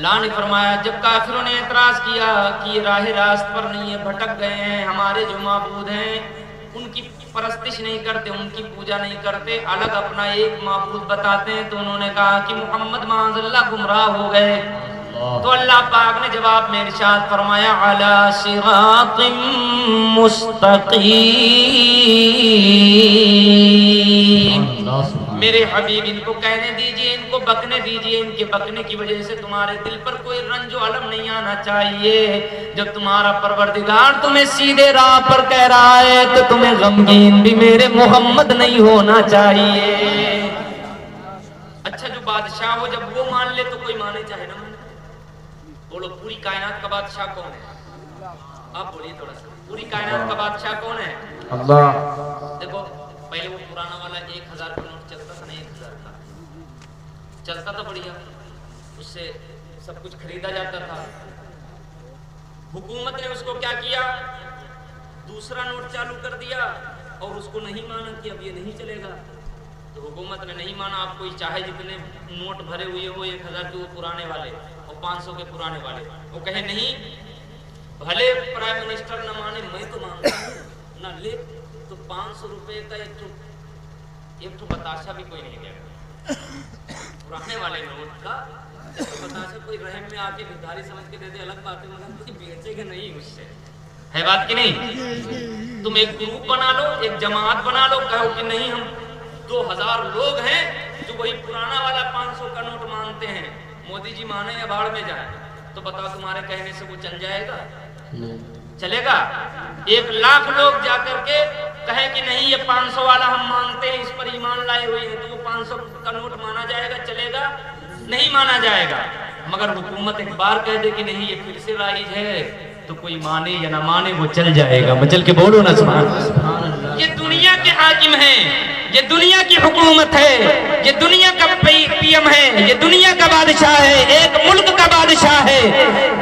اللہ نے فرمایا جب کافروں نے اعتراض کیا کہ یہ راہ راست پر نہیں ہے، بھٹک گئے ہیں، ہمارے جو معبود ہیں ان کی پرستش نہیں کرتے، ان کی پوجا نہیں کرتے، الگ اپنا ایک معبود بتاتے ہیں، تو انہوں نے کہا کہ محمد معاذ اللہ گمراہ ہو گئے۔ تو اللہ پاک نے جواب میں ارشاد فرمایا علی صراط مستقیم، میرے حبیب ان کو کہنے دیجئے، ان کو بکنے دیجئے، ان کے بکنے کی وجہ سے تمہارے دل پر کوئی رنج و الم نہیں آنا چاہیے۔ جب تمہارا پروردگار تمہیں سیدھے راہ پر کہہ رہا ہے تو تمہیں غمگین بھی میرے محمد نہیں ہونا چاہیے۔ اچھا جو بادشاہ ہو جب وہ مان لے تو کوئی مانے چاہے نہ مانے۔ بولو پوری کائنات کا بادشاہ کون ہے؟ آپ بولیے تھوڑا سا، پوری کائنات کا بادشاہ کون ہے؟ اللہ۔ دیکھو پہلے وہ پرانا والا 1000 کا نوٹ چلتا تھا نا، 1000 کا چلتا تھا بڑھیا، اس سے سب کچھ خریدا جاتا تھا۔ حکومت نے اس کو کیا کیا، دوسرا نوٹ چالو کر دیا اور اس کو نہیں مانا کہ اب یہ نہیں چلے گا۔ تو حکومت نے نہیں مانا، آپ کوئی چاہے جتنے نوٹ بھرے ہوئے ہو 1000 کے وہ پرانے والے اور 500 کے پرانے والے، وہ کہے نہیں، بھلے پرائم منسٹر نہ مانے میں تو مانتا ہوں، نہ لے تو 500 روپے کا ایک تو بتاشا بھی کوئی نہیں دے گا۔ پرانے والے نوٹ کا بتاشا کوئی رحم میں آ کے بھکاری سمجھ کے دے دے الگ بات ہے، مگر کوئی بیچے گا نہیں اس سے، ہے بات کہ نہیں؟ تم ایک گروپ بنا لو، ایک جماعت بنا لو، کہو کہ نہیں ہم 2000 لوگ ہیں جو وہی پرانا والا 500 کا نوٹ مانتے ہیں، مودی جی مانے یا بھاڑ میں جائیں، تو بتاؤ تمہارے کہنے سے وہ چل جائے گا؟ چلے گا؟ 1,00,000 لوگ جا کر کے کہیں کہ نہیں یہ 500 والا ہم مانتے ہیں، اس پر ایمان لائے ہوئے ہیں، تو وہ 500 کا نوٹ مانا جائے گا؟ چلے گا؟ نہیں مانا جائے گا۔ مگر حکومت ایک بار کہہ دے کہ نہیں یہ پھر سے رائج ہے، تو کوئی مانے یا نہ مانے وہ چل جائے گا۔ مچل کے بولو نا سبحان اللہ۔ یہ دنیا کے حاکم ہیں، یہ دنیا کی حکومت ہے، یہ دنیا کا پی ایم ہے، یہ دنیا کا بادشاہ ہے، ایک ملک کا بادشاہ ہے۔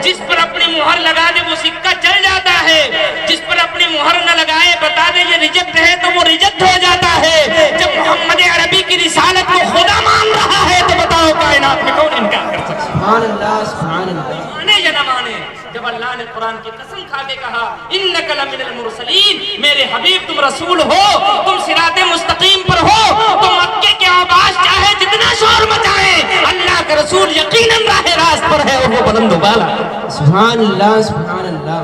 جس پر اپنی مہر لگا دے وہ سکہ چل جاتا ہے، جس پر اپنی مہر نہ لگائے بتا دے یہ ریجیکٹ ہے تو وہ ریجیکٹ ہو جاتا ہے۔ جب محمد عربی کی رسالت کو خدا مان رہا ہے تو بتاؤ کائنات میں کون انکار کر سکتا ہے؟ سبحان اللہ سبحان اللہ۔ مانے یا نہ مانے، جب اللہ نے قرآن کی قسم کھا کے کہا انک لمن المرسلین، میرے حبیب تم رسول ہو، تم صراط مستقیم پر ہو، تو مکے کے آباش چاہے جتنا شور مچائیں، اللہ کا رسول یقیناً راہ راست پر ہے اور وہ بلند و بالا۔ سبحان اللہ سبحان اللہ۔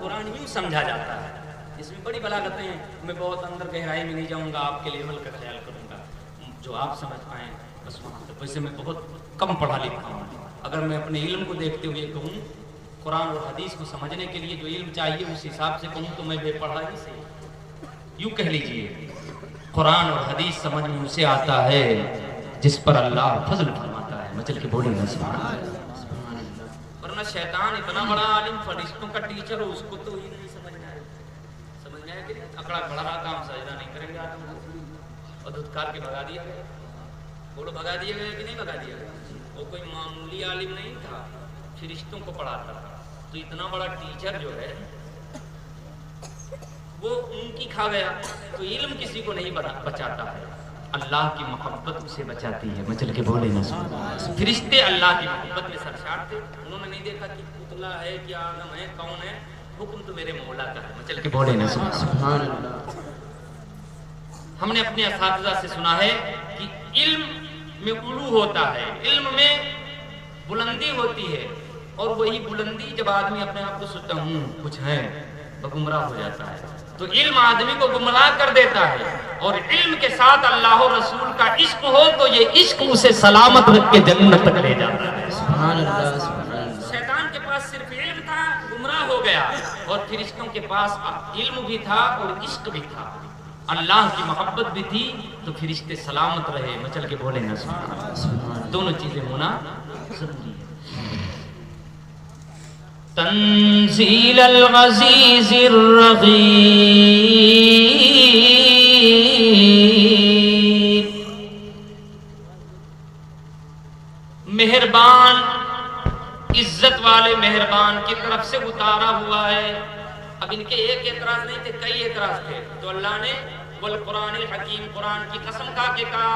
قرآن یوں سمجھا جاتا ہے، اس میں بڑی بلاغتیں ہیں، میں بہت اندر گہرائی میں نہیں جاؤں گا، آپ کے لیول کا خیال کروں گا، جو آپ سمجھ پائیں بس وہاں تک۔ ویسے میں بہت کم پڑھا لکھا ہوں، اگر میں اپنے علم کو دیکھتے ہوئے کہوں قرآن اور حدیث کو سمجھنے کے لیے جو علم چاہیے اس حساب سے کہوں تو میں بے پڑھا ہی صحیح۔ یوں کہہ لیجئے قرآن اور حدیث سمجھ میں اسے آتا ہے جس پر اللہ فضل فرماتا ہے۔ مچل کے بولیں گے سبحان اللہ۔ ورنہ شیطان اتنا بڑا عالم فرشتوں کا ٹیچر ہو، اس کو تو ہی نہیں سمجھنا ہے، سمجھنا ہے کہ اکڑا کھڑا رہا تھا، ہم سجدہ نہیں کریں گے آدم کو، اور دھتکار کے بھگا دیا گیا۔ بولو بھگا دیا گیا کہ نہیں بھگا دیا گیا؟ وہ کوئی معمولی عالم نہیں تھا، فرشتوں کو پڑھاتا تھا، تو اتنا بڑا ٹیچر جو ہے وہ ان کی کھا گیا۔ تو علم کسی کو نہیں بچاتا ہے، اللہ کی محبت اسے بچاتی ہے۔ مچل کے بولے نا فرشتے اللہ کی محبت میں سرشار تھے، انہوں نے نہیں دیکھا کہ پتلا ہے کہ آدم ہے کون ہے، حکم تو میرے مولا کا ہے۔ مچل کے بولے نا سبحان اللہ۔ ہم نے اپنے اساتذہ سے سنا ہے کہ علم میں علو ہوتا ہے، علم میں بلندی ہوتی ہے، اور وہی بلندی جب آدمی اپنے آپ کو سوچتا ہوں کچھ ہے وہ گمراہ ہو جاتا ہے۔ تو علم آدمی کو گمراہ کر دیتا ہے، اور علم کے ساتھ اللہ و رسول کا عشق ہو تو یہ عشق اسے سلامت رکھ کے جنت تک لے جاتا ہے۔ سبحان اللہ سبحان اللہ۔ شیطان کے پاس صرف علم تھا، گمراہ ہو گیا، اور فرشتوں کے پاس علم بھی تھا اور عشق بھی تھا، اللہ کی محبت بھی تھی، تو فرشتے سلامت رہے۔ مچل کے بولے نا سبحان اللہ۔ دونوں چیزیں ہونا ضروری ہے۔ تنزیل العزیز الرحیم، مہربان عزت والے مہربان کی طرف سے اتارا ہوا ہے۔ اب ان کے ایک اعتراض نہیں تھے، کئی اعتراض تھے، تو اللہ نے والقرآن الحکیم، قرآن کی قسم کھا کے کہا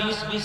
20-20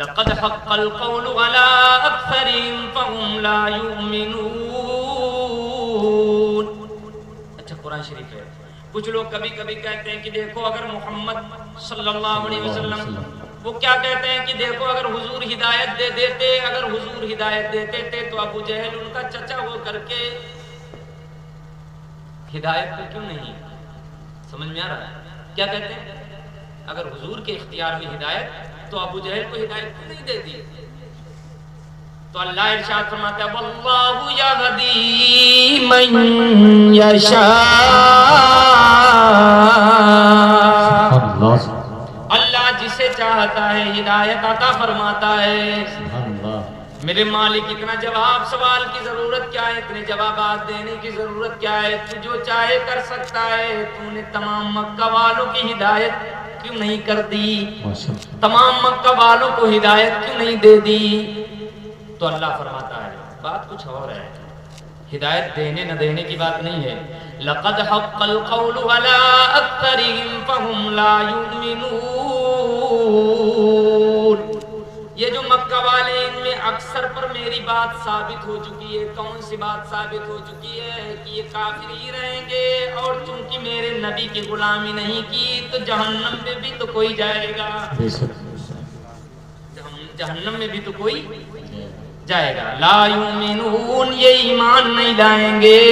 لقد حق القول على اکثرهم فهم لا يؤمنون. اچھا قرآن شریف ہے. کچھ لوگ کبھی کبھی کہتے ہیں کہ دیکھو اگر محمد صلی اللہ علیہ وسلم، وہ کیا کہتے ہیں کہ دیکھو اگر حضور ہدایت دے دیتے، اگر حضور ہدایت دیتے تھے تو ابو جہل ان کا چچا ہو کر کے ہدایت پہ کیوں نہیں؟ سمجھ میں آ رہا ہے کیا کہتے ہیں؟ اگر حضور کے اختیار میں ہدایت تو ابو جہل کو ہدایت کیوں نہیں دیتی؟ تو اللہ ارشاد فرماتا ہے واللہ یہدی من یشاء، اللہ جسے چاہتا ہے ہدایت عطا فرماتا ہے. میرے مالک اتنا جواب سوال کی ضرورت کیا ہے، اتنے جوابات دینے کی ضرورت کیا ہے؟ تو جو چاہے کر سکتا ہے. تو نے تمام مکہ والوں کی ہدایت کیوں نہیں کر دی؟ تمام مکہ والوں کو ہدایت کیوں نہیں دے دی؟ تو اللہ فرماتا ہے بات کچھ اور ہے، ہدایت دینے نہ دینے کی بات نہیں ہے. لقد حق القول على اکثرهم فهم لا يؤمنون. یہ جو مکہ والے ان میں اکثر پر میری بات ثابت ہو چکی ہے. کون سی بات ثابت ہو چکی ہے؟ کہ یہ کافر ہی رہیں گے، اور چونکہ میرے نبی کی غلامی نہیں کی تو جہنم میں بھی تو کوئی جائے گا، جہنم میں بھی تو کوئی جائے گا. لا یؤمنون، یہ ایمان نہیں لائیں گے.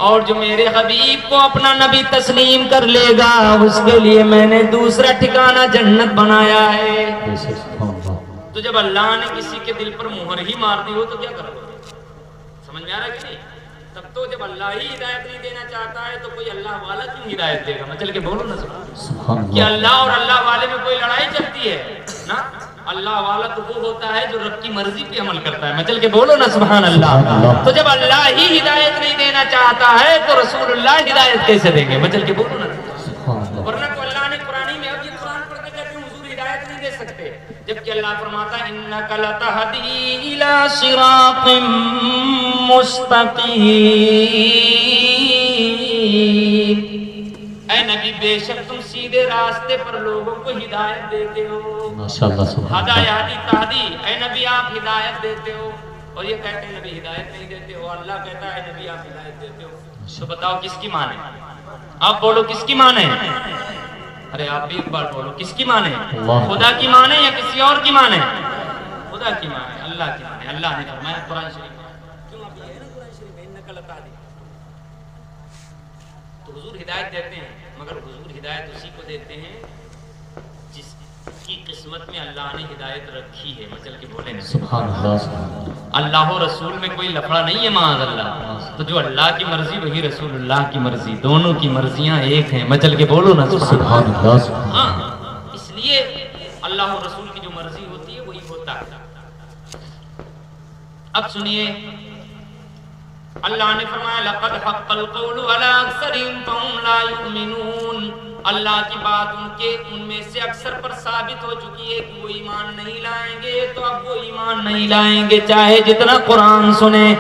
اور جو میرے حبیب کو اپنا نبی تسلیم کر لے گا اس کے لیے میں نے دوسرا ٹھکانہ جنت بنایا ہے. تو جب اللہ نے کسی کے دل پر مہر ہی مار دی ہو تو کیا کرو گے؟ سمجھ میں آ رہا ہے کہ نہیں؟ تب تو جب اللہ ہی ہدایت نہیں دینا چاہتا ہے تو کوئی اللہ والا کیوں ہدایت دے گا؟ میں چل کے بولو نا سبحان اللہ. کہ اللہ اور اللہ والے میں کوئی لڑائی چلتی ہے نا؟ اللہ والا تو وہ ہوتا ہے جو رب کی مرضی پہ عمل کرتا ہے. میں چل کے بولو نا سبحان اللہ. تو جب اللہ ہی ہدایت نہیں دینا چاہتا ہے تو رسول اللہ ہدایت کیسے دیں گے؟ میں چل کے بولو نا. ورنہ تو اللہ نے قرآن میں اب یہ قرآن پڑھتے کہتے ہیں حضور ہدایت نہیں دے سکتے، جبکہ اللہ فرماتا ہے انک لتہدی الی صراط مستقیم. اے نبی بے شک تم سیدھے راستے پر لوگوں کو ہدایت دیتے ہو. ماشاءاللہ تہدی، اے نبی آپ ہدایت دیتے ہو. اور یہ کہتے ہیں نبی ہدایت نہیں دیتے ہو، اللہ کہتا ہے نبی آپ ہدایت دیتے ہو. تو بتاؤ کس کی مان ہے؟ آپ بولو کس کی مان ہے؟ ارے آپ بھی ایک بار بولو کس کی مان ہے؟ خدا کی مان ہے یا کسی اور کی مان ہے؟ خدا کی مان ہے، اللہ کی مان ہے. اللہ نے فرمایا قرآن شریف میں، کیوں آپ یہ ہے نا قرآن شریف میں انک لتہدی. تو حضور ہدایت دیتے ہیں، مگر حضور ہدایت اسی کو دیتے ہیں جس کی قسمت میں اللہ نے ہدایت رکھی ہے. میں چل کے بولے نا سبحان اللہ. اللہ و رسول میں کوئی لفڑا نہیں ہے معاذ اللہ. تو جو اللہ کی مرضی وہی رسول اللہ کی مرضی، دونوں کی مرضیاں ایک ہیں. میں چل کے بولو نا سبحان اللہ. ہاں اس لیے اللہ و رسول کی جو مرضی ہوتی ہے وہی ہوتا ہے. اب سنیے اللہ نے فرمایا لقد حق القول على اکثرهم فهم لا يؤمنون. اللہ کی بات ان میں سے اکثر پر ثابت ہو چکی ہے کہ وہ ایمان نہیں لائیں گے. تو اب وہ ایمان نہیں لائیں گے چاہے جتنا قرآن سنیں،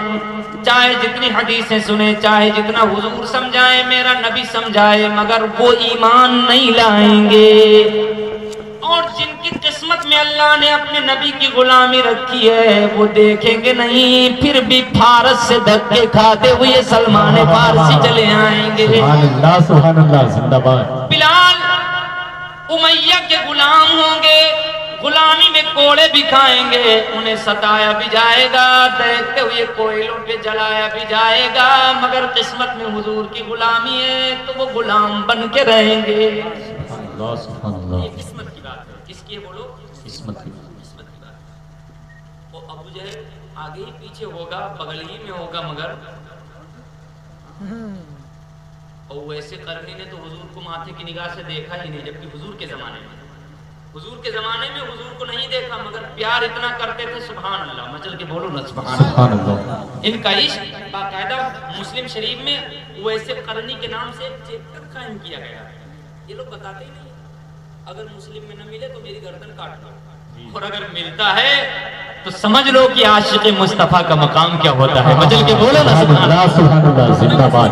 چاہے جتنی حدیثیں سنیں، چاہے جتنا حضور سمجھائے، میرا نبی سمجھائے، مگر وہ ایمان نہیں لائیں گے. اور جن کی قسمت میں اللہ نے اپنے نبی کی غلامی رکھی ہے وہ دیکھیں گے نہیں، پھر بھی فارس سے دھکے کھاتے ہوئے سلمان فارسی چلے آئیں گے. سبحان اللہ زندہ باد. بلال امیہ کے غلام ہوں گے، غلامی میں کوڑے بھی کھائیں گے، انہیں ستایا بھی جائے گا، دیکھتے ہوئے کوئلوں پہ جلایا بھی جائے گا، مگر قسمت میں حضور کی غلامی ہے تو وہ غلام بن کے رہیں گے. سبحان اللہ. یہ قسمت کی بات ہے. کس کی ہے بولو؟ قسمت کی بات. وہ ابو جہل آگے ہی پیچھے ہوگا، بغل ہی میں ہوگا، مگر اور ویسے کرنے نے تو حضور کو ماتھے کی نگاہ سے دیکھا ہی نہیں، جبکہ حضور کے زمانے میں حضور کو نہیں دیکھا، مگر پیار اتنا کرتے تھے. سبحان اللہ. میں چل کے بولو نا سبحان اللہ. ان کا عشق باقاعدہ مسلم شریف میں ویسے کرنی کے نام سے ایک چیپٹر قائم کیا گیا ہے. یہ لوگ بتاتے ہی نہیں، اگر مسلم میں نہ ملے تو میری گردن کاٹ دو، اور اگر ملتا ہے تو سمجھ لو کہ عاشق مصطفیٰ کا مقام کیا ہوتا ہے. میں چل کے بولو نا سبحان اللہ. سبحان اللہ زندہ باد.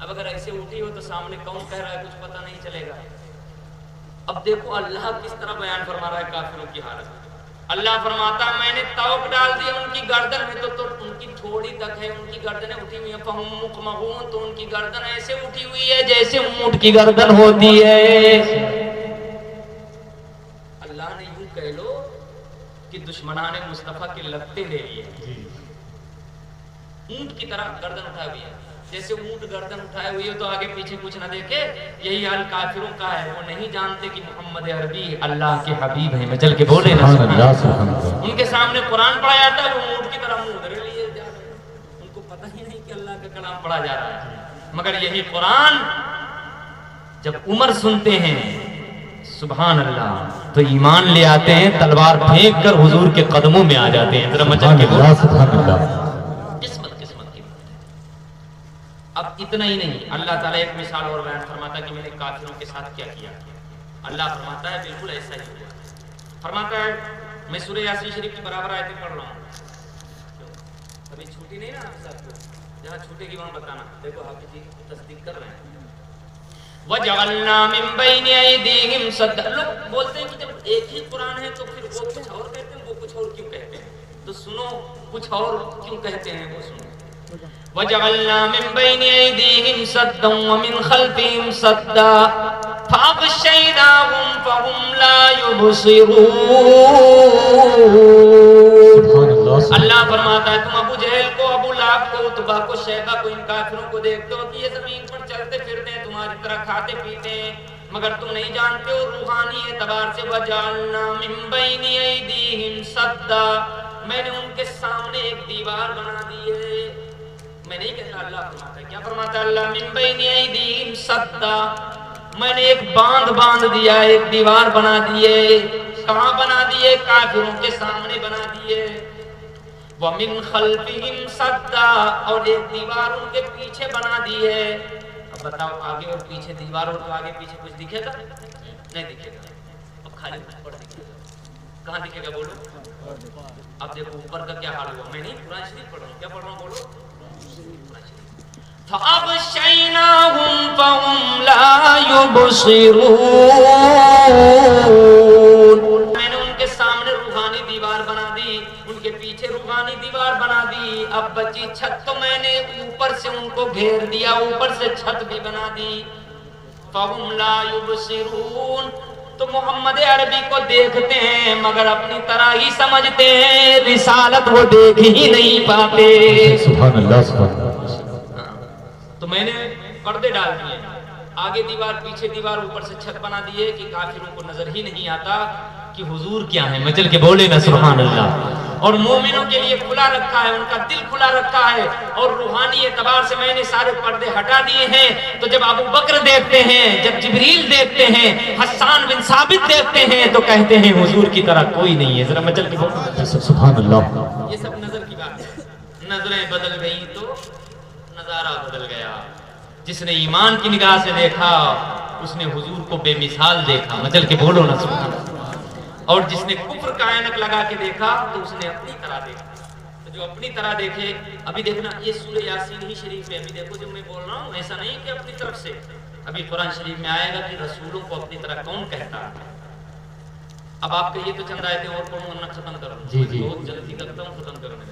اب اگر ایسے اٹھی ہو تو سامنے کون کہہ رہا ہے کچھ پتہ نہیں چلے گا. اب دیکھو اللہ کس طرح بیان فرما رہا ہے کافروں کی حالت. اللہ فرماتا ہے میں نے توق ڈال دیا ان کی گردن میں, تو ان کی تھوڑی تک ہے, ان کی گردنیں اٹھی ہوئی ہیں. فہم مقمحون, تو ان کی گردن ایسے اٹھی ہوئی ہے جیسے اونٹ کی گردن ہوتی ہے. اللہ نے یوں کہہ لو کہ دشمنان مصطفیٰ کے لگتے لے لیے, اونٹ کی طرح گردن اٹھائے ہوئی ہے. جیسے اونٹ گردن اٹھائے ہوئی ہے تو آگے پیچھے کچھ نہ دیکھے, یہی حال کافروں کا ہے. وہ نہیں جانتے کہ محمد عربی اللہ کے حبیب ہیں. میں چل کے بولے نا ان کے سامنے قرآن پڑھا جاتا ہے, وہ اونٹ کی طرح منہ ادھر لیے جا رہے ہیں. ان کو پتہ ہی نہیں کہ اللہ کا کلام پڑھا جا رہا ہے. مگر یہی قرآن جب عمر سنتے ہیں سبحان اللہ تو ایمان لے آتے ہیں, تلوار پھینک کر حضور کے قدموں میں آ جاتے ہیں. ذرا مچل کے بولے سبحان اللہ. اب اتنا ہی نہیں, اللہ تعالیٰ ایک مثال اور بیان فرماتا ہے کہ میں نے کافروں کے ساتھ کیا کیا. اللہ فرماتا ہے بالکل ایسا ہی ہوا. فرماتا ہے میں سورہ یاسین شریف کی برابر آیتیں پڑھ رہا ہوں, ابھی چھوٹی نہیں نا آپ سب کو, جہاں چھوٹے گی وہاں بتانا. دیکھو حافظ جی تصدیق کر رہے ہیں. وَجَعَلْنَا مِن بَيْنِ أَيْدِيهِمْ سَدًّا. لوگ بولتے ہیں کہ جب ایک ہی قرآن ہے تو پھر وہ کچھ اور کہتے ہیں, وہ کچھ اور کیوں کہتے ہیں؟ تو سنو کچھ اور کیوں کہتے ہیں وہ سنو. وَجَعَلْنَا مِن بَيْنِ أَيْدِيهِمْ سَدًّا وَمِنْ خَلْفِهِمْ سَدًّا فَأَغْشَيْنَاهُمْ فَهُمْ لَا يُبْصِرُونَ. اللہ فرماتا ہے تم ابو جہل کو, ابو لہب کو, عتبہ کو, شیبہ کو, ان کافروں کو دیکھتے ہو کہ یہ زمین پر چلتے پھرتے ہیں, تمہاری طرح کھاتے پیتے ہیں, مگر تم نہیں جانتے ہو روحانی اعتبار سے. وَجَعَلْنَا مِن بَيْنِ أَيْدِيهِمْ سَدًّا, میں نے ان کے سامنے ایک دیوار بنا دی ہے. میں نہیں کہتا, اللہ فرماتا ہے. کیا فرماتا ہے اللہ؟ من بین ایدیہم سدا, میں نے ایک باندھ دیا, ایک دیوار بنا دیے. کہاں بنا دیے؟ کافروں کے سامنے بنا دیے. ومن خلفہم سدا, اور ایک دیوار ان کے پیچھے بنا دی ہے. اب بتاؤ آگے اور پیچھے دیوار ہو تو آگے پیچھے کچھ دکھے گا؟ نہیں دکھے گا. اب خالی اوپر دکھے گا. کہاں دکھے گا بولو؟ اب دیکھو اوپر کا کیا حال ہوا. میں نہیں قرآن شریف پڑھ رہا ہوں, کیا پڑھ رہا ہوں بولو. فَأَغْشَيْنَاهُمْ فَهُمْ لَا يُبْصِرُونَ. میں نے ان کے سامنے روحانی دیوار بنا دی, ان کے پیچھے روحانی دیوار بنا دی. اب بچی چھت, تو میں نے اوپر سے ان کو گھیر دیا, اوپر سے چھت بھی بنا دی. فَهُمْ لَا يُبْصِرُونَ, تو محمد عربی کو دیکھتے ہیں مگر اپنی طرح ہی سمجھتے ہیں, رسالت وہ دیکھ ہی نہیں پاتے. سبحان اللہ سبحان اللہ. تو میں نے پردے ڈال دیے, آگے دیوار پیچھے دیوار, اوپر سے چھت بنا دیے کہ کافروں کو نظر ہی نہیں آتا کہ حضور کیا ہے. میں چل کے بولے نا سبحان اللہ. اور مومنوں کے لیے کھلا رکھا ہے, ان کا دل کھلا رکھا ہے, اور روحانی اعتبار سے میں نے سارے پردے ہٹا دیے ہیں. تو جب ابو بکر دیکھتے ہیں, جب جبریل دیکھتے ہیں, حسان بن ثابت دیکھتے ہیں, تو کہتے ہیں حضور کی طرح کوئی نہیں ہے. ذرا میں چل کے بولوں سبحان اللہ. یہ سب نظر کی بات ہے. نظریں بدل گئی تو نظارہ بدل گیا. جس نے ایمان کی نگاہ سے دیکھا اس نے حضور کو بے مثال دیکھا. مچل کے بولو نا سبحان اللہ. اور جس نے کفر کا عینک لگا کے دیکھا تو اس نے اپنی طرح دیکھا. تو جو اپنی طرح دیکھے, ابھی دیکھنا یہ سورہ یاسین ہی شریف ہے. ابھی دیکھو جو میں بول رہا ہوں ایسا نہیں کہ اپنی طرف سے, ابھی قرآن شریف میں آئے گا کہ رسولوں کو اپنی طرح کون کہتا ہے. اب آپ کہیے تو چند آیتیں اور پڑھوں ورنہ ختم کروں. جی جی بہت جلدی کرتا ہوں ختم کرنے.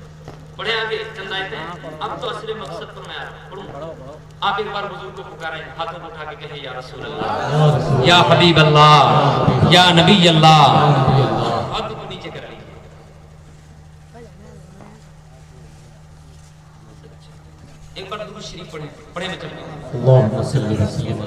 پڑھے آگے چند آیتیں. اب تو اصل مقصد پر میں آ رہا ہوں. پڑھوں. آپ ایک بار حضور کو پکاریں, ہاتھوں کو اٹھا کے کہیں یا رسول اللہ, یا حبیب اللہ, یا نبی اللہ. ہاتھوں کو نیچے کر لیجیے. ایک بار درود شریف پڑھیں. پڑھیں میں چلیں. اللہم صلی وسلم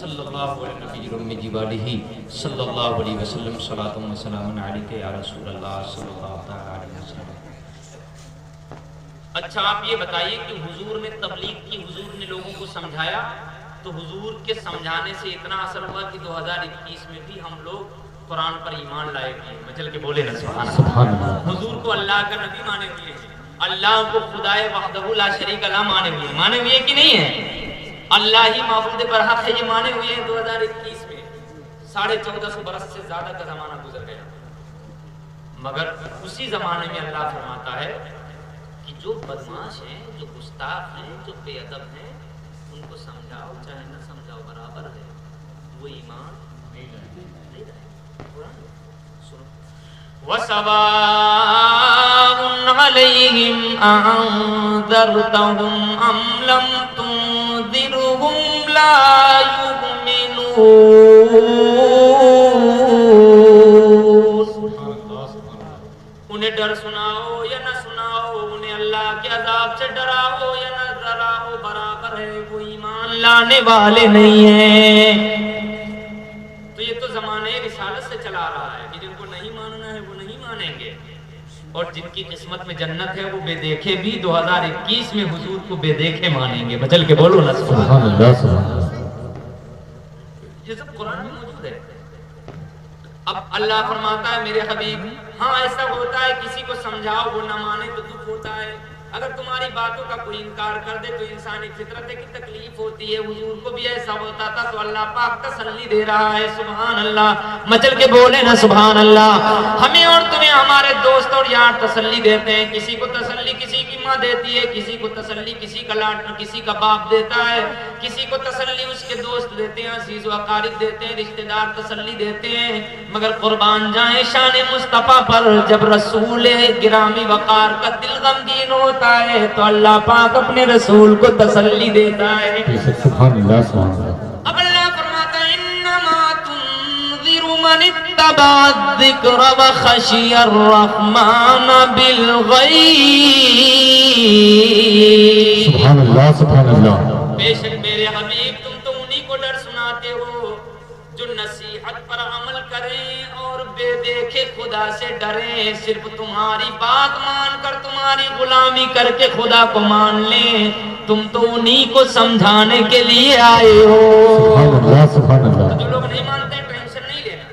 صلی اللہ علیہ وسلم صلی اللہ علیہ وسلم صلاۃ و سلام علیک یا رسول اللہ صلی اللہ علیہ وسلم. اچھا آپ یہ بتائیے کہ حضور نے تبلیغ کی, حضور نے لوگوں کو سمجھایا, تو حضور کے سمجھانے سے اتنا اثر ہوا کہ 2021 میں بھی ہم لوگ قرآن پر ایمان لائے ہوئے ہیں. مچل کے بولے نا سبحان اللہ. حضور کو اللہ کا نبی مانے ہوئے ہیں, اللہ کو خدائے وحدہ لا شریک لا مانے ہوئے ہیں. مانے ہوئے کہ نہیں ہے؟ اللہ ہی معبود برحق ہے, یہ مانے ہوئے ہیں. 2021 میں 1450 برس سے زیادہ کا زمانہ گزر گیا, مگر اسی زمانے میں اللہ فرماتا ہے کہ جو بدماش ہیں، جو گستاخ ہیں، جو بے ادب ہیں، ان کو سمجھاؤ چاہے نہ سمجھاؤ برابر ہے، وہ ایمان نہیں رہے۔ قرآن سنو، وَسَوَاءٌ عَلَيْهِمْ أَأَنذَرْتَهُمْ أَمْ لَمْ تُنذِرْهُمْ لَا يُؤْمِنُونَ۔ انہیں ڈر سناؤ یا نہ سناؤ، انہیں اللہ کے عذاب سے ڈراؤ یا نہ ڈراؤ، برابر ہے، وہ ایمان لانے والے نہیں ہیں۔ تو یہ تو زمانے رسالت سے چلا رہا ہے کہ جن کو نہیں ماننا ہے وہ نہیں مانیں گے، اور جن کی قسمت میں جنت ہے وہ بے دیکھے بھی 2021 میں حضور کو بے دیکھے مانیں گے۔ بچل کے بولو نا سبحان اللہ سبحان اللہ۔ یہ سب قرآن میں موجود ہے۔ اب اللہ فرماتا ہے میرے حبیب، ہاں ایسا ہوتا ہے کسی کو سمجھاؤ وہ نہ مانے تو دکھ ہوتا ہے، اگر تمہاری باتوں کا کوئی انکار کر دے تو انسانی فطرت ہے کہ تکلیف ہوتی ہے۔ حضور کو بھی ایسا ہوتا تھا تو اللہ پاک تسلی دے رہا ہے۔ سبحان اللہ، مچل کے بولے نا سبحان اللہ۔ ہمیں اور تمہیں ہمارے دوست اور یار تسلی دیتے ہیں، کسی کو تسلی کسی کی ماں دیتی ہے، کسی کو تسلی کسی کا کسی کا باپ دیتا ہے، کسی کو تسلی اس کے دوست دیتے ہیں، عزیز و اقارب دیتے ہیں، رشتہ دار تسلی دیتے ہیں، مگر قربان جائیں شان مصطفیٰ پر جب رسول گرامی وقار کا دل غمگین ہوتا ہے تو اللہ پاک اپنے رسول کو تسلی دیتا ہے۔ سبحان اللہ سبحان اللہ۔ اب اللہ فرماتا ہے انما تنذر من اتبع الذکر وخشی الرحمن بالغیب۔ سبحان اللہ سبحان اللہ۔ بے شک میرے حبیب تم تو انہی کو ڈر سناتے ہو جو نصیحت پر عمل کریں اور بے دیکھے خدا سے ڈریں، صرف تمہاری بات مان کر تمہاری غلامی کر کے خدا کو مان لیں۔ تم تو انہی کو سمجھانے کے لیے آئے ہو۔ سبحان اللہ سبحان اللہ۔ جو لوگ نہیں مانتے ہیں ٹینشن نہیں لینا،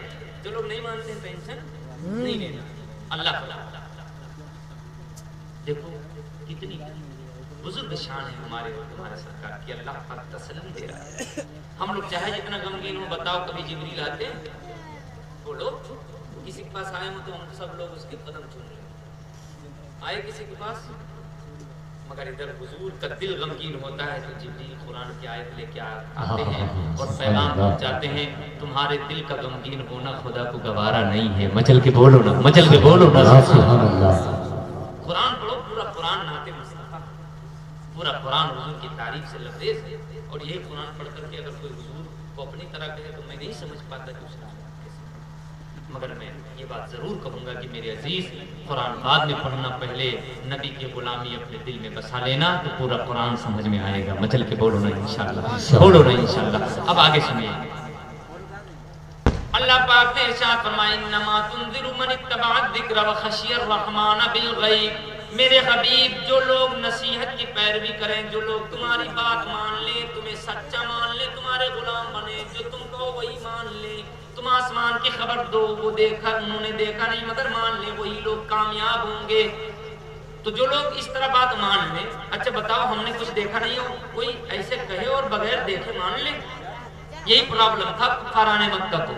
جو لوگ نہیں مانتے ہیں ٹینشن نہیں لینا۔ اللہ دیکھو کتنی بزرگ شان ہے ہمارے اور تمہارے سرکار کی، اللہ پاک تسلی دے رہا ہے۔ ہم لوگ چاہے جتنا غمگین ہو، بتاؤ کبھی جبریل آتے ہیں؟ بولو کسی کے پاس آئے ہوں تو ہم سب لوگ اس کے قدم چوم لیں، آئے کسی کے پاس؟ مگر ادھر حضور کا دل غمگین ہوتا ہے تو جبریل قرآن کی آیت لے کے آتے ہیں اور پیغام پہنچاتے ہیں، تمہارے دل کا غمگین ہونا خدا کو گوارا نہیں ہے۔ مچل کے بولو نا، مچل کے بولو نا سبحان اللہ۔ قرآن پڑھو، پورا قرآن نعت مصطفیٰ، پورا قرآن حضور کی تعریف سے لبریز ہے، اور یہی قرآن پڑھ کر کے اگر کوئی حضور کو اپنی طرح کہے تو میں نہیں سمجھ پاتا کہ اس نے، مگر میں یہ بات ضرور کہوں گا کہ میرے عزیز قرآن بعد میں پڑھنا، پہلے نبی کی غلامی اپنے دل میں بسا لینا تو پورا قرآن سمجھ میں آئے گا۔ مچل کے بولو نا انشاءاللہ، بولو نا انشاءاللہ۔ اب آگے سنیے، اللہ پاک نے ارشاد فرمایا انما تنذر من اتبع الذکر وخشی الرحمن بالغیب۔ میرے حبیب جو لوگ نصیحت کی پیروی کریں، جو لوگ تمہاری بات مان لیں، تمہیں سچا مان لیں، تمہارے غلام بنے، جو تم کو وہی مان لیں، تم آسمان کی خبر دو، وہ دیکھا انہوں نے دیکھا نہیں مگر مان لیں، وہی لوگ کامیاب ہوں گے۔ تو جو لوگ اس طرح بات مان لیں، اچھا بتاؤ ہم نے کچھ دیکھا نہیں ہو، کوئی ایسے کہے اور بغیر دیکھے مان لیں، یہی پرابلم تھا کفاران مکہ کو۔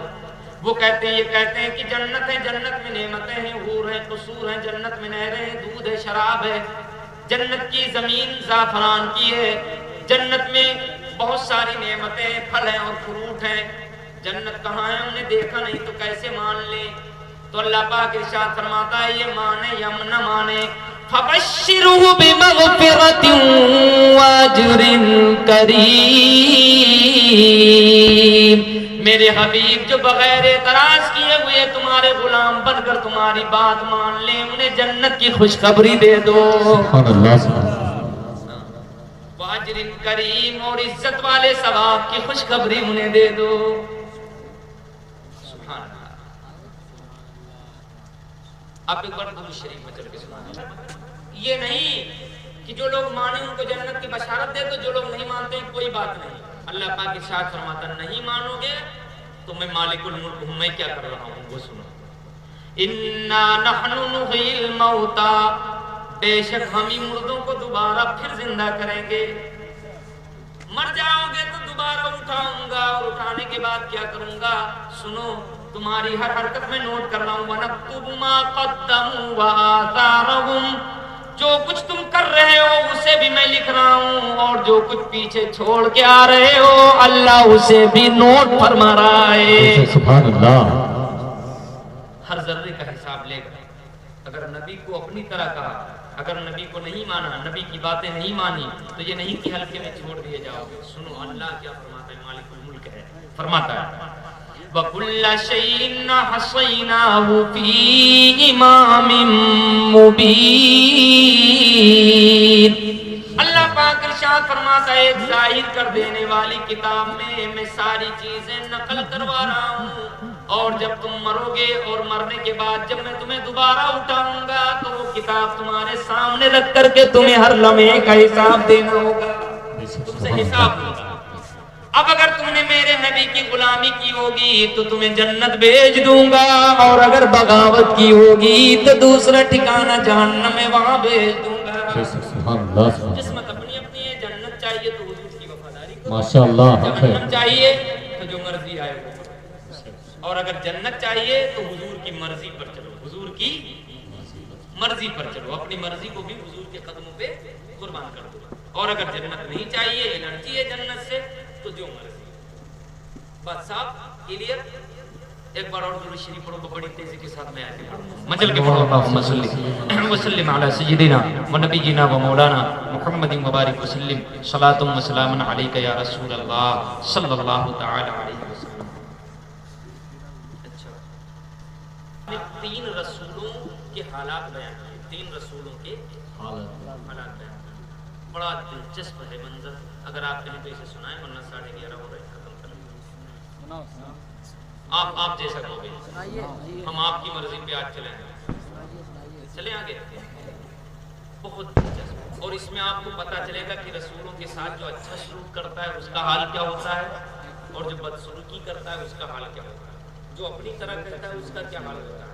وہ کہتے ہیں، یہ کہتے ہیں کہ جنت ہے، جنت میں نعمتیں ہیں، حور ہیں، قصور ہیں، جنت میں نہریں ہیں، دودھ ہے، شراب ہے، جنت کی زمین زعفران کی ہے، جنت میں بہت ساری نعمتیں ہیں، پھل ہیں اور فروٹ ہیں، جنت کہاں ہے ہم نے دیکھا نہیں تو کیسے مان لیں؟ تو اللہ پاک ارشاد فرماتا ہے یہ مانے یا نہ مانے فَبَشِّرْهُ بِمَغْفِرَةٍ وَأَجْرٍ كَرِيمٍ۔ میرے حبیب جو بغیر اعتراض کیے ہوئے تمہارے غلام بن کر تمہاری بات مان لیں، انہیں جنت کی خوشخبری دے دو۔ سبحان اللہ سبحان اللہ۔ وَأَجْرٍ كَرِيمٍ، اور عزت والے ثواب کی خوشخبری انہیں دے دو۔ سبحان اللہ۔ آپ ایک بار درود شریف میں چل کے سنانا، یہ نہیں کہ جو لوگ مانے ان کو جنت کی بشارت دے دو، جو لوگ نہیں مانتے ہیں کوئی بات نہیں۔ اللہ پاک ارشاد فرماتا نہیں مانو گے تو میں مالک الملک ہوں، میں کیا کر رہا ہوں وہ سنو۔ اِنَّا نَحْنُ نُحْيِي الْمَوْتَى، بے شک ہم ہی مردوں کو دوبارہ پھر زندہ کریں گے۔ مر جاؤ گے تو دوبارہ اٹھاؤں گا، اور اٹھانے کے بعد کیا کروں گا سنو، تمہاری ہر حرکت میں نوٹ کر رہا ہوں۔ وَنَكْتُبُ مَا قَدَّمُوا وَآثَارَهُمْ، جو کچھ تم کر رہے ہو اسے بھی میں لکھ رہا ہوں، اور جو کچھ پیچھے چھوڑ کے آ رہے ہو اللہ اسے بھی نوٹ فرما رہا ہے۔ سبحان اللہ۔ ہر ذرے کا حساب لے گا۔ اگر نبی کو اپنی طرح کہا، اگر نبی کو نہیں مانا، نبی کی باتیں نہیں مانی، تو یہ نہیں کہ ہلکے میں چھوڑ دیے جاؤ گے۔ سنو اللہ کیا فرماتا ہے، مالک الملک ہے، فرماتا ہے وَكُلَّ شَيْءٍ أَحْصَيْنَاهُ فِي إِمَامٍ مُبِينٍ۔ اللہ پاک ارشاد فرماتا ہے ایک ظاہر کر دینے والی کتاب میں ساری چیزیں نقل کروا رہا ہوں، اور جب تم مرو گے اور مرنے کے بعد جب میں تمہیں دوبارہ اٹھاؤں گا تو وہ کتاب تمہارے سامنے رکھ کر کے تمہیں ہر لمحے کا حساب دینا ہوگا، تم سے حساب ہوگا۔ اب اگر تم نے میرے نبی کی غلامی کی ہوگی تو تمہیں جنت بھیج دوں گا، اور اگر بغاوت کی ہوگی تو دوسرا ٹھکانہ جہنم میں وہاں بھیج دوں گا۔ جسمت اپنی اپنی ہے، جنت چاہیے تو حضور کی وفاداری کرو، ماشاءاللہ، جہنم چاہیے تو جو مرضی آئے وہ کرو، اور اگر جنت چاہیے تو حضور کی مرضی پر چلو، حضور کی مرضی پر چلو، اپنی مرضی کو بھی حضور کے قدموں پہ قربان کر دو، اور اگر جنت نہیں چاہیے، الرجی ہے جنت سے، تو جو مرضی۔ بات صاحب کلیئر؟ ایک بار اور درود شریف پڑھو، بڑی تیزی کے ساتھ میں آتے ہیں، مچل کے پڑھو، اللہم صلی وسلم علی سیدنا و نبینا و مولانا محمد مبارک وسلم، صلاۃ و سلام علیک یا رسول اللہ صلی اللہ تعالی علیہ وسلم۔ اچھا، تین رسولوں کے حالات بیان کیے، تین رسولوں کے حالات بیان کیے۔ بڑا دلچسپ ہے منظر، اگر آپ کہیں تو اسے سنائیں، ورنہ 11:30 ہو رہے ختم کریں۔ آپ جیسا کہو گے، ہم آپ کی مرضی پہ آج چلیں آگے۔ بہت دلچسپ، اور اس میں آپ کو پتا چلے گا کہ رسولوں کے ساتھ جو اچھا سلوک کرتا ہے اس کا حال کیا ہوتا ہے، اور جو بدسلوکی کرتا ہے اس کا حال کیا ہوتا ہے، جو اپنی طرح کرتا ہے اس کا کیا حال ہوتا ہے۔